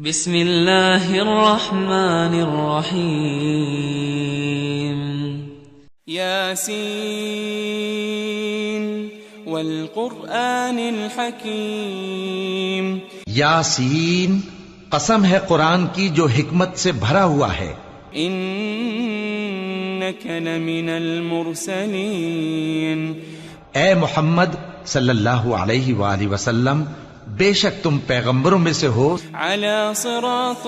بسم اللہ الرحمن الرحیم یاسین والقرآن الحکیم یاسین، قسم ہے قرآن کی جو حکمت سے بھرا ہوا ہے۔ انک لمن المرسلین، اے محمد صلی اللہ علیہ وآلہ وسلم، بے شک تم پیغمبروں میں سے ہو، علی صراط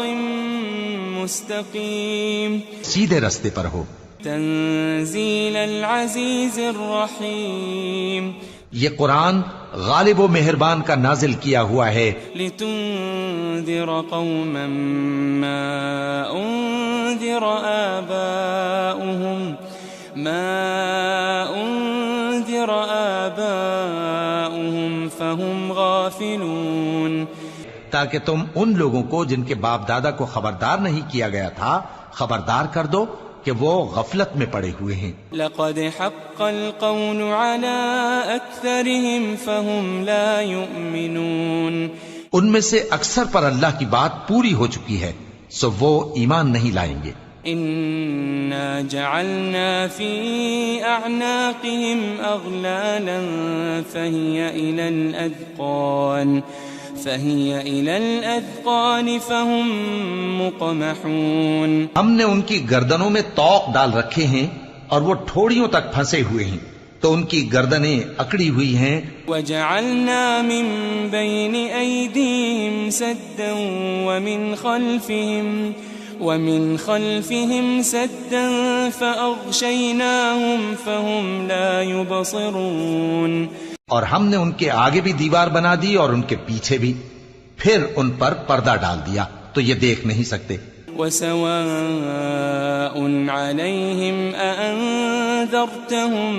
مستقیم، سیدھے رستے پر ہو۔ تنزیل العزیز الرحیم، یہ قرآن غالب و مہربان کا نازل کیا ہوا ہے، لتنذر قوما ما انذر آباؤهم فهم غافلون، تاکہ تم ان لوگوں کو جن کے باپ دادا کو خبردار نہیں کیا گیا تھا خبردار کر دو کہ وہ غفلت میں پڑے ہوئے ہیں۔ لقد حق القول على اکثرهم فهم لا يؤمنون، ان میں سے اکثر پر اللہ کی بات پوری ہو چکی ہے سو وہ ایمان نہیں لائیں گے۔ انا جعلنا في اعناقهم اغلالا فهي الى الاذقان فهم مقمحون، ہم نے ان کی گردنوں میں طوق ڈال رکھے ہیں اور وہ ٹھوڑیوں تک پھنسے ہوئے ہیں تو ان کی گردنیں اکڑی ہوئی ہیں۔ وجعلنا من بين ايديهم سدا ومن خلفهم سدا فأغشيناهم فهم لا يبصرون، اور ہم نے ان کے آگے بھی دیوار بنا دی اور ان کے پیچھے بھی، پھر ان پر پردہ ڈال دیا تو یہ دیکھ نہیں سکتے۔ وسواء عليهم أأنذرتهم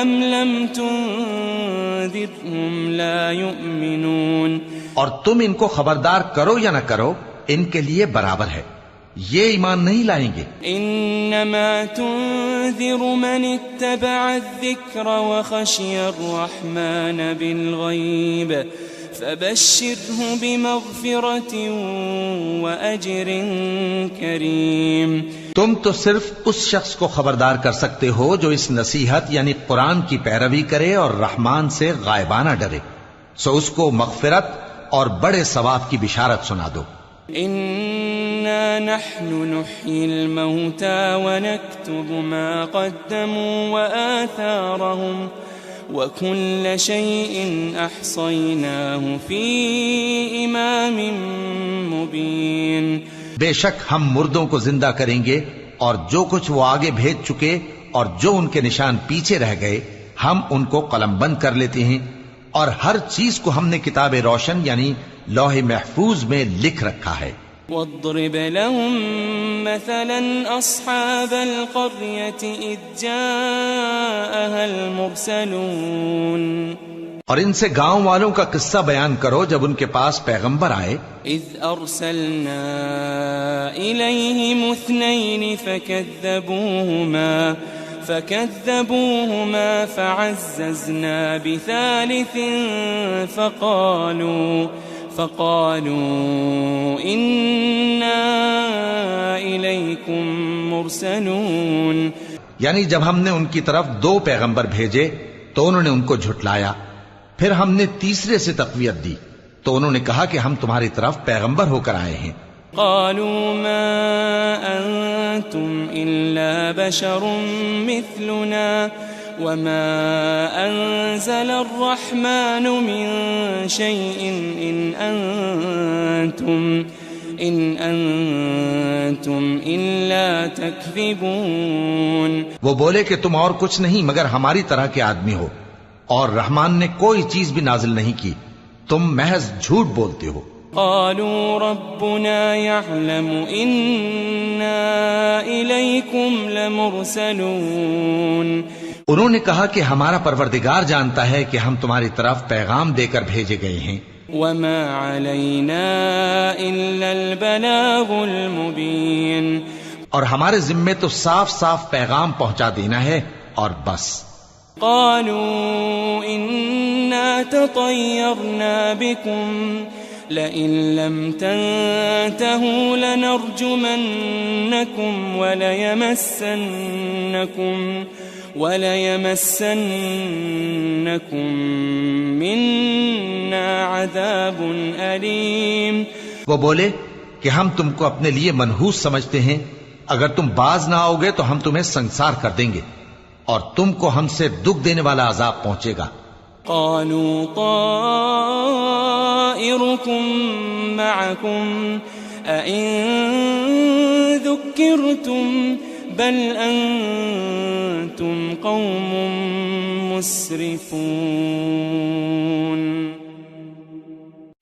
أم لم تنذرهم لا يؤمنون، اور تم ان کو خبردار کرو یا نہ کرو ان کے لیے برابر ہے، یہ ایمان نہیں لائیں گے۔ انما تنذر من اتبع الذکر وخشی الرحمن بالغیب فبشره بمغفرة وأجر کریم، تم تو صرف اس شخص کو خبردار کر سکتے ہو جو اس نصیحت یعنی قرآن کی پیروی کرے اور رحمان سے غائبانہ ڈرے، سو اس کو مغفرت اور بڑے ثواب کی بشارت سنا دو۔ انا نحن نحيي الموتى ونكتب ما قدموا وآثارهم وكل شيء احصيناه في امام مبين، بے شک ہم مردوں کو زندہ کریں گے اور جو کچھ وہ آگے بھیج چکے اور جو ان کے نشان پیچھے رہ گئے ہم ان کو قلم بند کر لیتے ہیں، اور ہر چیز کو ہم نے کتاب روشن یعنی لوح محفوظ میں لکھ رکھا ہے۔ واضرب لهم مثلا اصحاب القرية اذ جاءها المرسلون، اور ان سے گاؤں والوں کا قصہ بیان کرو جب ان کے پاس پیغمبر آئے۔ اذ ارسلنا اليهم اثنين فكذبوهما فعززنا بثالث فقالوا إنا إليكم مرسلون، یعنی جب ہم نے ان کی طرف دو پیغمبر بھیجے تو انہوں نے ان کو جھٹلایا، پھر ہم نے تیسرے سے تقویت دی تو انہوں نے کہا کہ ہم تمہاری طرف پیغمبر ہو کر آئے ہیں۔ قالوا ما أنتم إلا بشر مثلنا وما أنزل الرحمن من شيء إن أنتم إلا تكذبون، وہ بولے کہ تم اور کچھ نہیں مگر ہماری طرح کے آدمی ہو، اور رحمان نے کوئی چیز بھی نازل نہیں کی، تم محض جھوٹ بولتے ہو۔ قالوا ربنا يعلم إنا إليكم لمرسلون، انہوں نے کہا کہ ہمارا پروردگار جانتا ہے کہ ہم تمہاری طرف پیغام دے کر بھیجے گئے ہیں، وما علينا إلا البلاغ المبين، اور ہمارے ذمے تو صاف صاف پیغام پہنچا دینا ہے اور بس۔ قالوا إنا تطيرنا بكم لئن لم تنتهوا لنرجمنكم وليمسنكم منا عذاب أليم. وہ بولے کہ ہم تم کو اپنے لیے منحوس سمجھتے ہیں، اگر تم باز نہ آؤ گے تو ہم تمہیں سنسار کر دیں گے اور تم کو ہم سے دکھ دینے والا عذاب پہنچے گا. قالوا طائركم معكم أئن ذكرتم بل أنتم قوم مسرفون.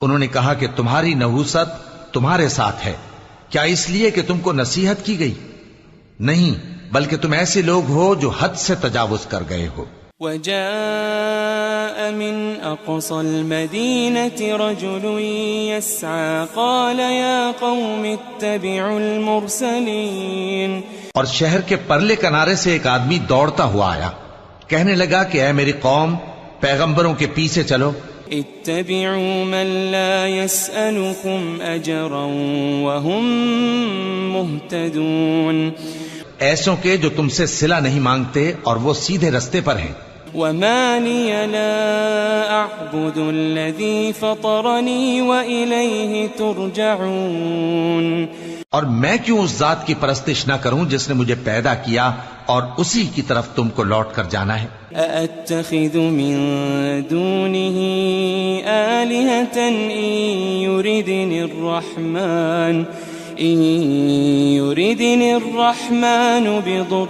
انہوں نے کہا کہ تمہاری نحوست تمہارے ساتھ ہے، کیا اس لیے کہ تم کو نصیحت کی گئی؟ نہیں، بلکہ تم ایسے لوگ ہو جو حد سے تجاوز کر گئے ہو. وجاء من أقصى المدينة رجل يسعى قال يا قوم اتبعوا المرسلين. اور شہر کے پرلے کنارے سے ایک آدمی دوڑتا ہوا آیا، کہنے لگا کہ اے میری قوم، پیغمبروں کے پیچھے چلو. اتبعوا من لا يسألكم أجرا وهم مهتدون. ایسوں کے جو تم سے صلہ نہیں مانگتے اور وہ سیدھے رستے پر ہیں. وما لي لا أعبد الذي فطرني وإليه ترجعون. اور میں کیوں اس ذات کی پرستش نہ کروں جس نے مجھے پیدا کیا اور اسی کی طرف تم کو لوٹ کر جانا ہے. أأتخذ من دونه آلهة إن يردني الرحمن بضر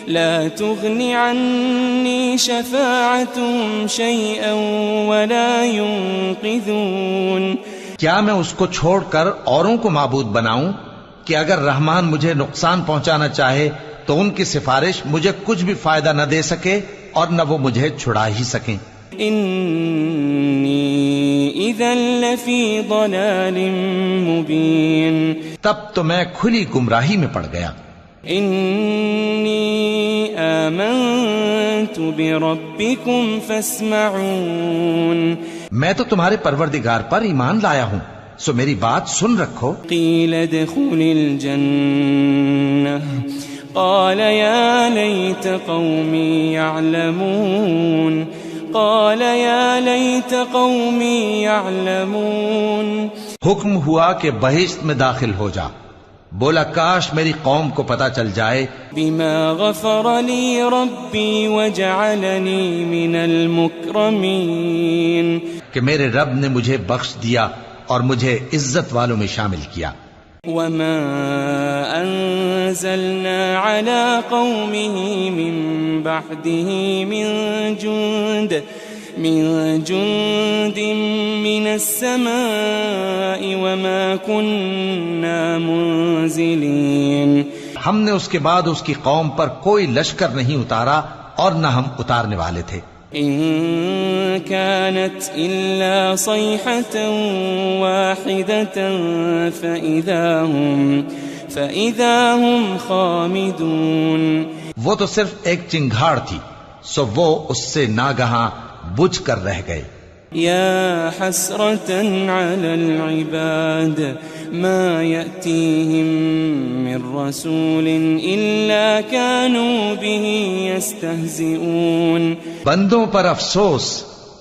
لا تغني عني شفاعتهم شيئا ولا ينقذون. کیا میں اس کو چھوڑ کر اوروں کو معبود بناؤں کہ اگر رحمان مجھے نقصان پہنچانا چاہے تو ان کی سفارش مجھے کچھ بھی فائدہ نہ دے سکے اور نہ وہ مجھے چھڑا ہی سکیں. انی اذا لفی ضلال مبین. تب تو میں کھلی گمراہی میں پڑ گیا. انی آمنت بربکم فاسمعون. میں تو تمہارے پروردگار پر ایمان لایا ہوں، سو میری بات سن رکھو. قیل ادخل الجنہ قال یا لیت قومی یعلمون. قال یا لیت قومی یعلمون. حکم ہوا کہ بہشت میں داخل ہو جا. بولا کاش میری قوم کو پتا چل جائے. بما غفر لی ربی وجعلنی من المکرمین. کہ میرے رب نے مجھے بخش دیا اور مجھے عزت والوں میں شامل کیا. وما انزلنا على قومه من بعده من جند من السماء وما كنا منزلين. ہم نے اس کے بعد اس کی قوم پر کوئی لشکر نہیں اتارا اور نہ ہم اتارنے والے تھے. إن كانت إلا صيحة واحدة فإذا هم خامدون. وہ تو صرف ایک چنگھاڑ تھی، سو وہ اس سے ناگہاں بجھ کر رہ گئے. يا حسرة على العباد ما يأتيهم من رسول إلا كانوا به يستهزئون. بندوں پر افسوس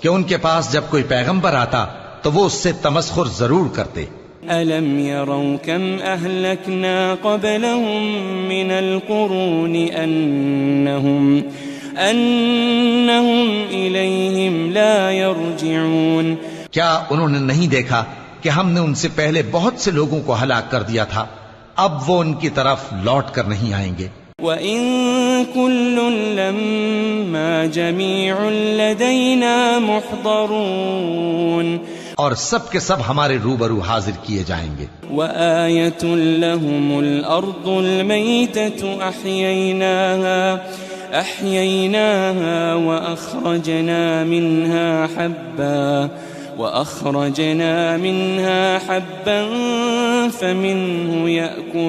کہ ان کے پاس جب کوئی پیغمبر آتا تو وہ اس سے تمسخر ضرور کرتے. ألم يروا كم أهلكنا قبلهم من القرون أنهم إليهم لا يرجعون. کیا انہوں نے نہیں دیکھا کہ ہم نے ان سے پہلے بہت سے لوگوں کو ہلاک کر دیا تھا، اب وہ ان کی طرف لوٹ کر نہیں آئیں گے. وَإِن كُلٌّ لَمَّا جَمِيعٌ لَدَيْنَا مُحْضَرُونَ. اور سب کے سب ہمارے روبرو حاضر کیے جائیں گے. وَآيَةٌ لَهُمُ الْأَرْضُ الْمَيْتَةُ أَحْيَيْنَاهَا وأخرجنا منها حبا فمنه يأكلون.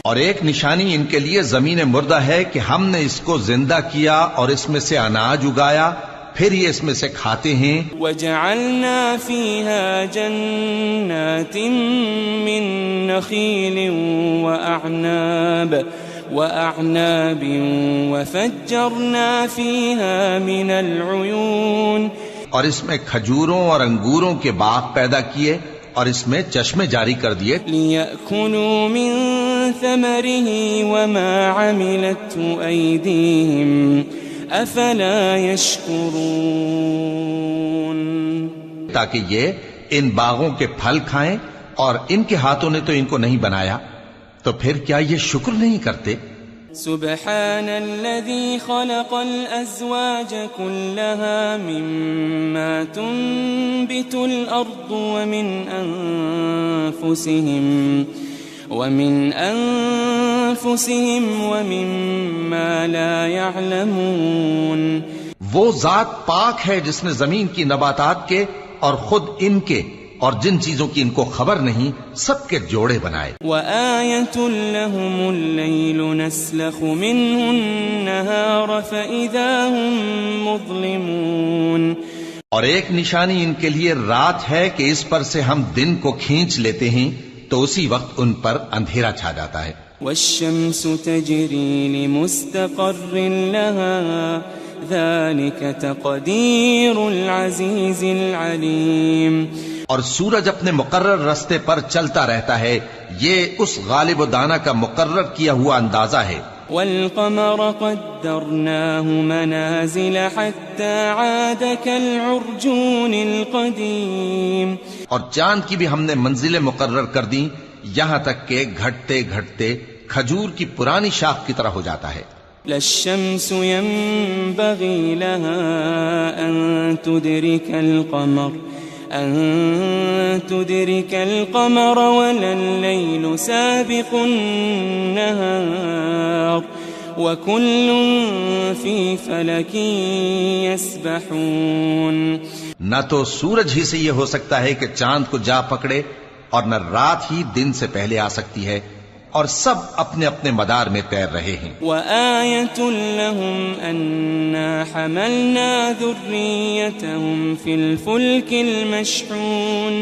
اور ایک نشانی ان کے لیے زمین مردہ ہے کہ ہم نے اس کو زندہ کیا اور اس میں سے اناج اگایا، پھر یہ اس میں سے کھاتے ہیں۔ وَجَعَلْنَا فِيهَا جَنَّاتٍ مِّن نَخِيلٍ وَأَعْنَابٍ وَفَجَّرْنَا فِيهَا مِنَ الْعُيُونِ، اور اس میں کھجوروں اور انگوروں کے باغ پیدا کیے اور اس میں چشمے جاری کر دیے، لِيَأْكُلُوا مِن ثَمَرِهِ وَمَا عَمِلَتْهُ أَيْدِيهِمْ أَفَلَا يَشْكُرُونَ، تاکہ یہ ان باغوں کے پھل کھائیں، اور ان کے ہاتھوں نے تو ان کو نہیں بنایا، تو پھر کیا یہ شکر نہیں کرتے؟ سبحان الذي خلق الأزواج كلها مما تنبت الأرض ومن أنفسهم ومما لا يعلمون، وہ ذات پاک ہے جس نے زمین کی نباتات کے اور خود ان کے اور جن چیزوں کی ان کو خبر نہیں سب کے جوڑے بنائے۔ وَآيَةٌ لَهُمُ اللَّيْلُ نَسْلَخُ مِنْهُ النَّهَارَ فَإِذَا هُمْ مُظْلِمُونَ، اور ایک نشانی ان کے لیے رات ہے کہ اس پر سے ہم دن کو کھینچ لیتے ہیں تو اسی وقت ان پر اندھیرا چھا جاتا ہے۔ وَالشَّمْسُ تَجْرِي لِمُسْتَقَرٍّ لَهَا ذَلِكَ تَقْدِيرُ الْعَزِيزِ الْعَلِيمِ، اور سورج اپنے مقرر رستے پر چلتا رہتا ہے، یہ اس غالب و دانا کا مقرر کیا ہوا اندازہ ہے۔ وَالْقَمَرَ قَدَّرْنَاهُ مَنَازِلَ حَتَّى عَادَ كَالْعُرْجُونِ الْقَدِيمِ، اور چاند کی بھی ہم نے منزلیں مقرر کر دیں یہاں تک کہ گھٹتے گھٹتے کھجور کی پرانی شاخ کی طرح ہو جاتا ہے۔ لَا الشَّمْسُ يَنبَغِي لَهَا أَن تُدْرِكَ الْقَمَرَ وَلَا اللَّيْلُ سَابِقُ النَّهَارِ وَكُلٌّ فِي فَلَكٍ يَسْبَحُونَ، نہ تو سورج ہی سے یہ ہو سکتا ہے کہ چاند کو جا پکڑے، اور نہ رات ہی دن سے پہلے آ سکتی ہے، اور سب اپنے اپنے مدار میں تیر رہے ہیں۔ وَآيَةٌ لَهُمْ أَنَّا حَمَلْنَا ذُرِّيَّتَهُمْ فِي الْفُلْكِ الْمَشْحُونِ،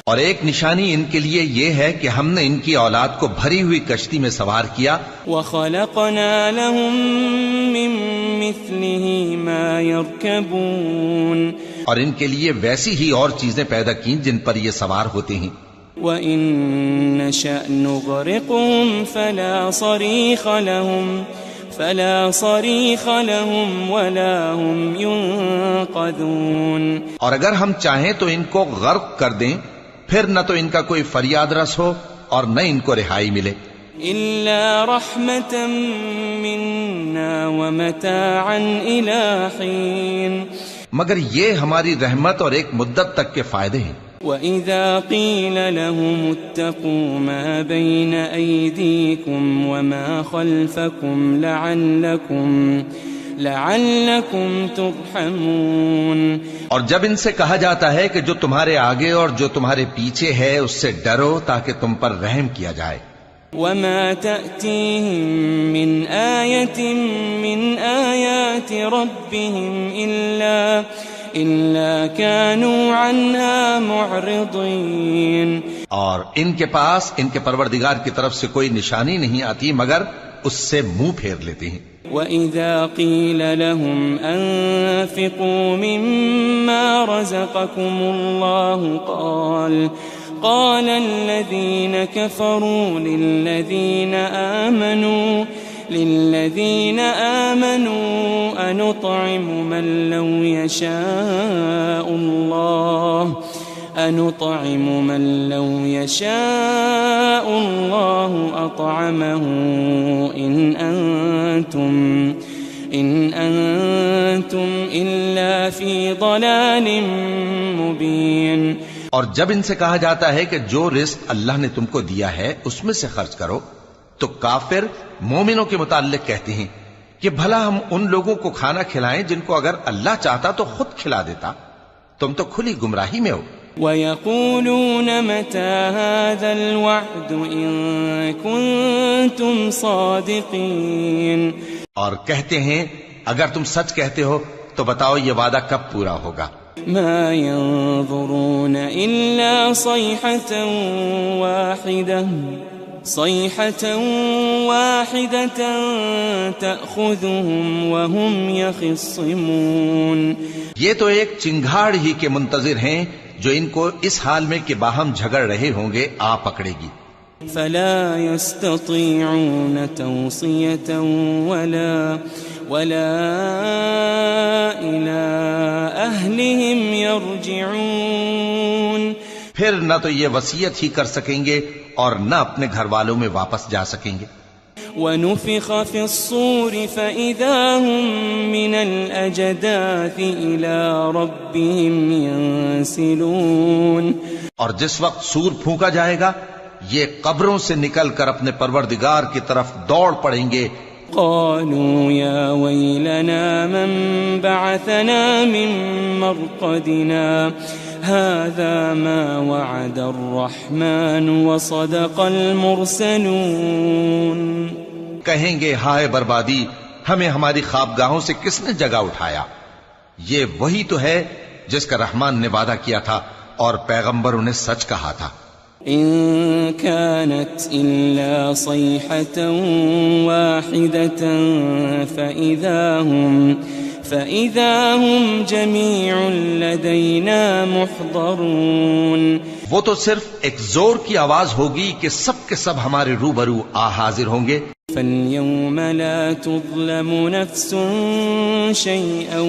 اور ایک نشانی ان کے لیے یہ ہے کہ ہم نے ان کی اولاد کو بھری ہوئی کشتی میں سوار کیا، وَخَلَقْنَا لَهُم مِّن مِّثْلِهِ مَا يَرْكَبُونَ، اور ان کے لیے ویسی ہی اور چیزیں پیدا کی جن پر یہ سوار ہوتے ہیں۔ وَإِن نَّشَأْ نُغْرِقْهُمْ فَلَا صَرِيخَ لَهُمْ وَلَا هُمْ يُنقَذُونَ، اور اگر ہم چاہیں تو ان کو غرق کر دیں، پھر نہ تو ان کا کوئی فریاد رس ہو اور نہ ان کو رہائی ملے۔ إِلَّا رَحْمَةً مِّنَّا وَمَتَاعًا إِلَىٰ حِينٍ، مگر یہ ہماری رحمت اور ایک مدت تک کے فائدے ہیں۔ وَإِذَا قِيلَ لَهُمُ اتَّقُوا مَا بَيْنَ أَيْدِيكُمْ وَمَا خَلْفَكُمْ لَعَلَّكُمْ تُرْحَمُونَ، اور جب ان سے کہا جاتا ہے کہ جو تمہارے آگے اور جو تمہارے پیچھے ہے اس سے ڈرو تاکہ تم پر رحم کیا جائے۔ وَمَا تَأْتِيهِم مِّنْ آيَةٍ مِّنْ آيَاتِ رَبِّهِمْ إِلَّا كَانُوا عَنْهَا مُعْرِضِينَ، اور ان کے پاس ان کے پروردگار کی طرف سے کوئی نشانی نہیں آتی مگر اس سے منہ پھیر لیتے ہیں۔ وَإِذَا قِيلَ لَهُمْ أَنفِقُوا مِمَّا رَزَقَكُمُ اللَّهُ قَالَ الَّذِينَ كَفَرُوا لِلَّذِينَ آمَنُوا أَنُطْعِمُ مَن لَّوْ يَشَاءُ اللَّهُ أَطْعَمَهُ إِنْ أَنْتُمْ إِلَّا فِي ضَلَالٍ مُبِينٍ، اور جب ان سے کہا جاتا ہے کہ جو رزق اللہ نے تم کو دیا ہے اس میں سے خرچ کرو، تو کافر مومنوں کے متعلق کہتے ہیں کہ بھلا ہم ان لوگوں کو کھانا کھلائیں جن کو اگر اللہ چاہتا تو خود کھلا دیتا، تم تو کھلی گمراہی میں ہو۔ وَيَقُولُونَ مَتَى هَذَا الْوَعْدُ إِن كُنتُمْ صَادِقِينَ، اور کہتے ہیں اگر تم سچ کہتے ہو تو بتاؤ یہ وعدہ کب پورا ہوگا؟ مَا يَنظُرُونَ إِلَّا صَيْحَةً وَاحِدَةً تَأْخُذُهُمْ وَهُمْ يَخِصِّمُونَ، یہ تو ایک چنگھاڑ ہی کے منتظر ہیں جو ان کو اس حال میں کہ باہم جھگڑ رہے ہوں گے آ پکڑے گی۔ فَلَا يَسْتَطِيعُونَ تَوْصِيَةً وَلَا إِلَىٰ أَهْلِهِمْ يَرْجِعُونَ، پھر نہ تو یہ وصیت ہی کر سکیں گے اور نہ اپنے گھر والوں میں واپس جا سکیں گے۔ وَنُفِخَ فِي الصُّورِ فَإِذَا هُم مِّنَ الْأَجْدَاثِ إِلَىٰ رَبِّهِمْ يَنسِلُونَ، اور جس وقت سور پھونکا جائے گا یہ قبروں سے نکل کر اپنے پروردگار کی طرف دوڑ پڑیں گے۔ قالوا يا ويلنا من بعثنا من مرقدنا هذا ما وعد الرحمن وصدق المرسلون، کہیں گے ہائے بربادی، ہمیں ہماری خوابگاہوں سے کس نے جگہ اٹھایا؟ یہ وہی تو ہے جس کا رحمان نے وعدہ کیا تھا اور پیغمبروں نے سچ کہا تھا۔ إن كانت إلا صيحة واحدة فإذا هم جميع لدينا محضرون، وہ تو صرف ایک زور کی آواز ہوگی کہ سب کے سب ہمارے روبرو حاضر ہوں گے۔ فاليوم لا تظلم نفس شيئا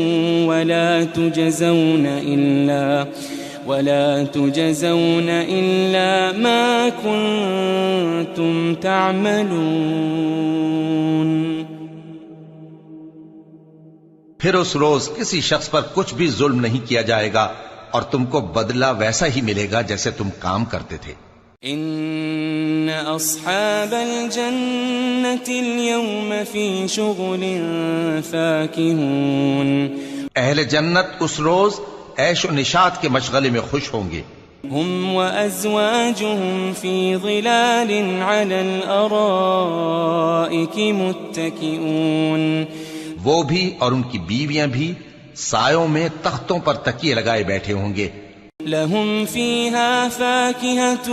ولا تجزون إلا ما كنتم تعملون، پھر اس روز کسی شخص پر کچھ بھی ظلم نہیں کیا جائے گا اور تم کو بدلہ ویسا ہی ملے گا جیسے تم کام کرتے تھے۔ ان اصحاب الجنة اليوم في شغل فاكهون، اہل جنت اس روز عیش و نشاط کے مشغلے میں خوش ہوں گے۔ هم وأزواجهم في ظلال على الأرائك متكئون، وہ بھی اور ان کی بیویاں بھی سایوں میں تختوں پر تکیے لگائے بیٹھے ہوں گے۔ لهم فيها فاكهة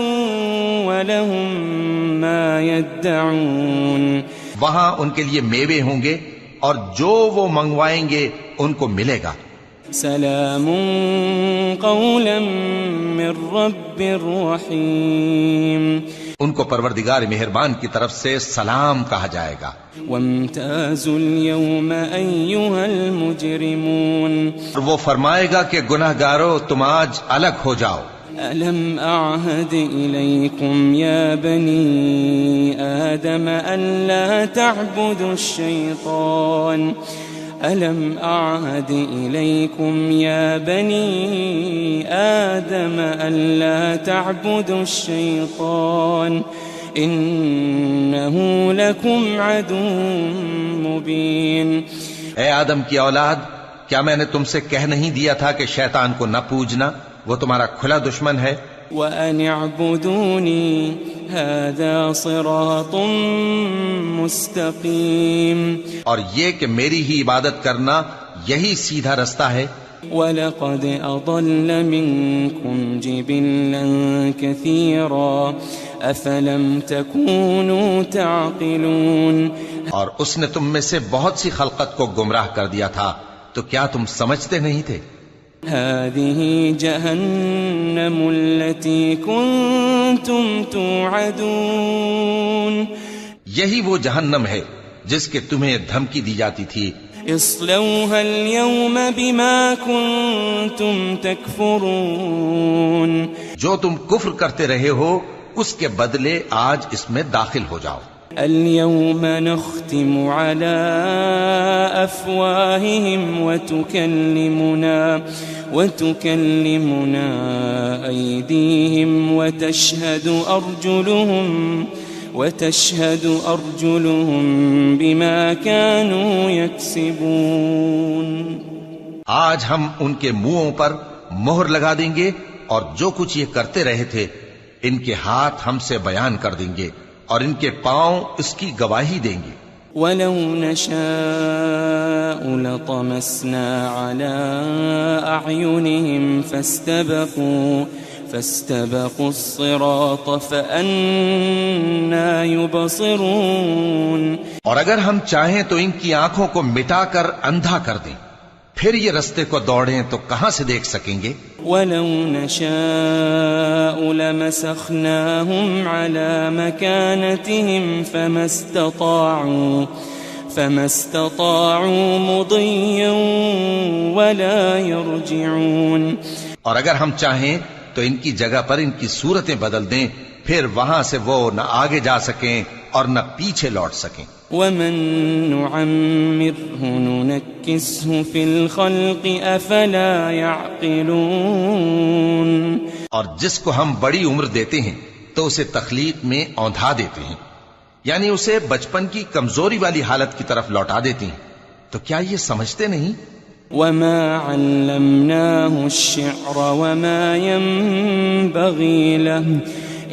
ولهم ما يدعون، وہاں ان کے لیے میوے ہوں گے اور جو وہ منگوائیں گے ان کو ملے گا۔ سلام قولا من رب رحیم، ان کو پروردگار مہربان کی طرف سے سلام کہا جائے گا۔ وامتازوا اليوم أيها المجرمون، وہ فرمائے گا کہ گناہگارو تم آج الگ ہو جاؤ۔ ألم أعهد إليكم يا بني آدم ألا تعبدوا الشيطان، ألم أعهد إليكم يا بني آدم ألا تعبدوا الشيطان إنه لكم عدو مبين۔ اے آدم کی اولاد، کیا میں نے تم سے کہہ نہیں دیا تھا کہ شیطان کو نہ پوجنا، وہ تمہارا کھلا دشمن ہے۔ وَأَنِ اعْبُدُونِي هَذَا صِرَاطٌ مُسْتَقِيمٌ، اور یہ کہ میری ہی عبادت کرنا یہی سیدھا رستہ ہے۔ وَلَقَدْ أَضَلَّ مِنكُمْ جِبِلًّا كَثِيرًا أَفَلَمْ تَكُونُوا تَعْقِلُونَ، اور اس نے تم میں سے بہت سی خلقت کو گمراہ کر دیا تھا، تو کیا تم سمجھتے نہیں تھے؟ هذه جهنم التي كنتم توعدون، یہی وہ جہنم ہے جس کے تمہیں دھمکی دی جاتی تھی۔ اصلوها اليوم بما كنتم تكفرون، جو تم کفر کرتے رہے ہو اس کے بدلے آج اس میں داخل ہو جاؤ۔ اليوم نختم على أفواههم وتكلمنا أيديهم وتشهد أرجلهم بما كانوا يكسبون، آج ہم ان کے منہوں پر مہر لگا دیں گے اور جو کچھ یہ کرتے رہے تھے ان کے ہاتھ ہم سے بیان کر دیں گے اور ان کے پاؤں اس کی گواہی دیں گے. وَلَوْ نَشَاءُ لَطَمَسْنَا عَلَىٰ أَعْيُنِهِمْ فَاسْتَبَقُوا الصِّرَاطَ فَأَنَّىٰ يُبْصِرُونَ. اور اگر ہم چاہیں تو ان کی آنکھوں کو مٹا کر اندھا کر دیں، پھر یہ رستے کو دوڑیں تو کہاں سے دیکھ سکیں گے؟ وَلَوْ نَشَاءُ لَمَسَخْنَاهُمْ عَلَىٰ مَكَانَتِهِمْ فَمَا اسْتَطَاعُوا مُضِيًّا وَلَا يَرْجِعُونَ. اور اگر ہم چاہیں تو ان کی جگہ پر ان کی صورتیں بدل دیں، پھر وہاں سے وہ نہ آگے جا سکیں اور نہ پیچھے لوٹ سکیں. وَمَن نُّعَمِّرْهُ نُنَكِّسْهُ فِي الْخَلْقِ أَفَلَا يَعْقِلُونَ. اور جس کو ہم بڑی عمر دیتے ہیں تو اسے تخلیق میں اوندھا دیتے ہیں، یعنی اسے بچپن کی کمزوری والی حالت کی طرف لوٹا دیتے ہیں. تو کیا یہ سمجھتے نہیں؟ وَمَا عَلَّمْنَاهُ الشِّعْرَ وَمَا يَنبَغِي لَهُ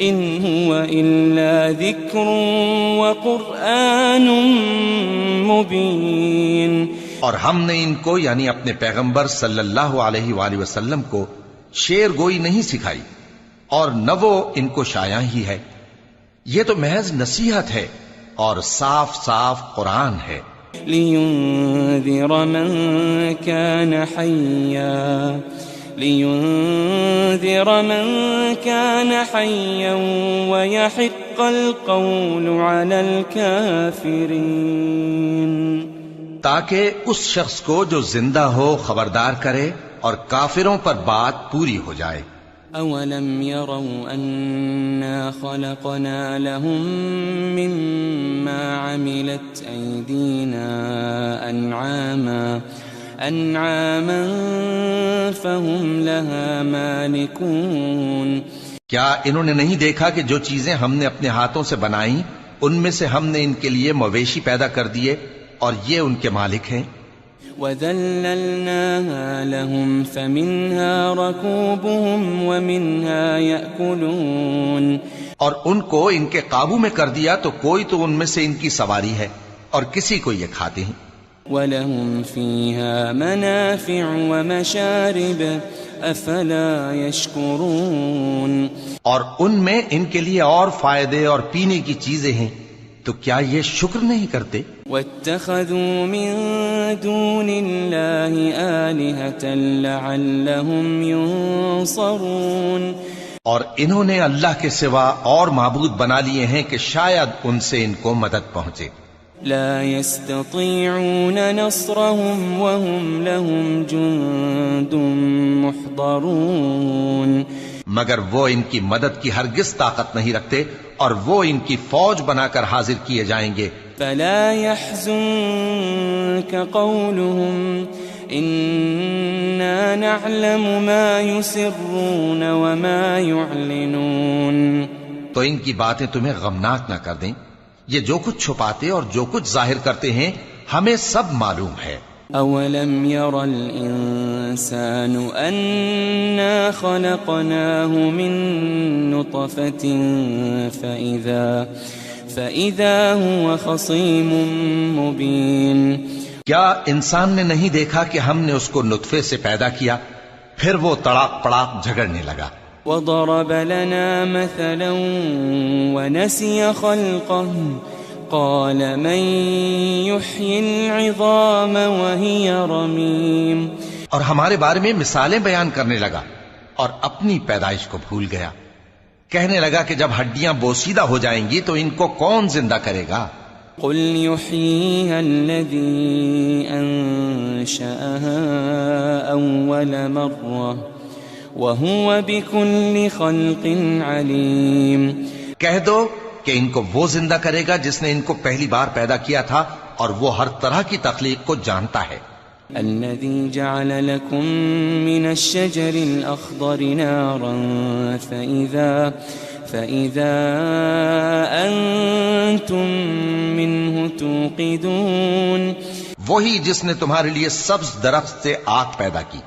إِنْ هُوَ إِلَّا ذِكْرٌ وَقُرْآنٌ مُبِينٌ. اور ہم نے ان کو یعنی اپنے پیغمبر صلی اللہ علیہ وآلہ وسلم کو شعر گوئی نہیں سکھائی اور نہ وہ ان کو شایع ہی ہے، یہ تو محض نصیحت ہے اور صاف صاف قرآن ہے. لِيُنذِرَ مَن كَانَ حَيًّا وَيَحِقَّ الْقَوْلُ عَلَى الْكَافِرِينَ. تاکہ اس شخص کو جو زندہ ہو خبردار کرے اور کافروں پر بات پوری ہو جائے. أَوَلَمْ يَرَوْا أَنَّا خَلَقْنَا لَهُم مِّمَّا عَمِلَتْ أَيْدِينَا أَنْعَامًا فَهُمْ لَهَا مَالِكُونَ. کیا انہوں نے نہیں دیکھا کہ جو چیزیں ہم نے اپنے ہاتھوں سے بنائیں ان میں سے ہم نے ان کے لیے مویشی پیدا کر دیے اور یہ ان کے مالک ہیں. وَذَلَّلْنَاهَا لَهُمْ فَمِنْهَا رَكُوبُهُمْ وَمِنْهَا يَأْكُلُونَ. اور ان کو ان کے قابو میں کر دیا تو کوئی تو ان میں سے ان کی سواری ہے اور کسی کو یہ کھاتے ہیں. وَلَهُمْ فِيهَا مَنَافِعُ وَمَشَارِبُ أَفَلَا يَشْكُرُونَ. اور ان میں ان کے لیے اور فائدے اور پینے کی چیزیں ہیں، تو کیا یہ شکر نہیں کرتے؟ وَاتَّخَذُوا مِن دُونِ اللَّهِ آلِهَةً لَعَلَّهُمْ يُنصَرُونَ. اور انہوں نے اللہ کے سوا اور معبود بنا لیے ہیں کہ شاید ان سے ان کو مدد پہنچے. لا يستطيعون نصرهم وهم لهم جند محضرون. مگر وہ ان کی مدد کی ہرگز طاقت نہیں رکھتے اور وہ ان کی فوج بنا کر حاضر کیے جائیں گے. فلا يحزنك قولهم إنا نعلم ما يسرون وما يعلنون. تو ان کی باتیں تمہیں غمناک نہ کر دیں، یہ جو کچھ چھپاتے اور جو کچھ ظاہر کرتے ہیں ہمیں سب معلوم ہے. أَوَلَمْ يَرَ الْإِنسَانُ أَنَّا خَلَقْنَاهُ مِن نُّطْفَةٍ فَإِذَا هُوَ خَصِيمٌ مُّبِينٌ. کیا انسان نے نہیں دیکھا کہ ہم نے اس کو نطفے سے پیدا کیا پھر وہ تڑاک پڑاک جھگڑنے لگا. وَضَرَبَ لَنَا مَثَلًا وَنَسِيَ خَلْقَهُ قَالَ مَن يُحْيِي الْعِظَامَ وَهِيَ رَمِيمٌ. اور ہمارے بارے میں مثالیں بیان کرنے لگا اور اپنی پیدائش کو بھول گیا. کہنے لگا کہ جب ہڈیاں بوسیدہ ہو جائیں گی تو ان کو کون زندہ کرے گا؟ قُلْ يُحْيِيهَا الَّذِي أَنشَأَهَا أَوَّلَ مَرَّةٍ وَهُوَ بِكُلِّ خَلْقٍ عَلِيمٌ. کہہ دو کہ ان کو وہ زندہ کرے گا جس نے ان کو پہلی بار پیدا کیا تھا اور وہ ہر طرح کی تخلیق کو جانتا ہے. الذي جعل لكم من الشجر الأخضر نارا فإذا أنتم منه توقدون. وہی جس نے تمہارے لیے سبز درخت سے آگ پیدا کی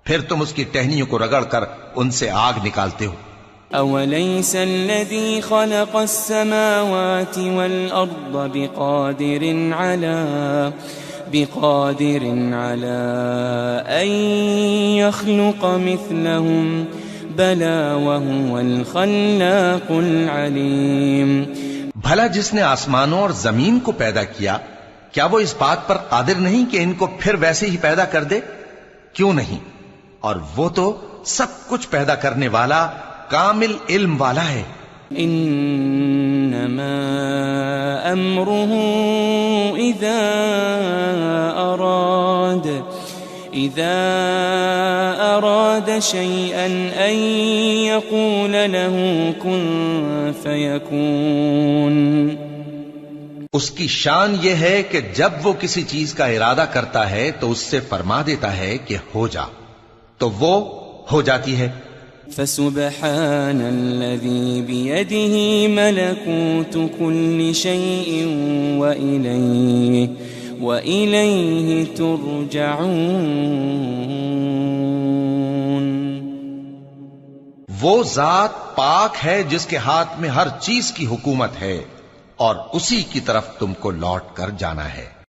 پھر تم اس کی ٹہنیوں کو رگڑ کر ان سے آگ نکالتے ہو۔ أوليس الذي خلق السماوات والأرض بقادر على أن يخلق مثلهم بلى وهو الخلاق العليم۔ بھلا جس نے آسمانوں اور زمین کو پیدا کیا، کیا وہ اس بات پر قادر نہیں کہ ان کو پھر ویسے ہی پیدا کر دے؟ کیوں نہیں، اور وہ تو سب کچھ پیدا کرنے والا کامل علم والا ہے۔ انما امره اذا اراد شيئا ان يقول له كن فيكون۔ اس کی شان یہ ہے کہ جب وہ کسی چیز کا ارادہ کرتا ہے تو اس سے فرما دیتا ہے کہ ہو جا، تو وہ ہو جاتی ہے۔ فسبحان الذي بيده ملكوت كل شيء وإليه ترجعون۔ وہ ذات پاک ہے جس کے ہاتھ میں ہر چیز کی حکومت ہے، اور اسی کی طرف تم کو لوٹ کر جانا ہے۔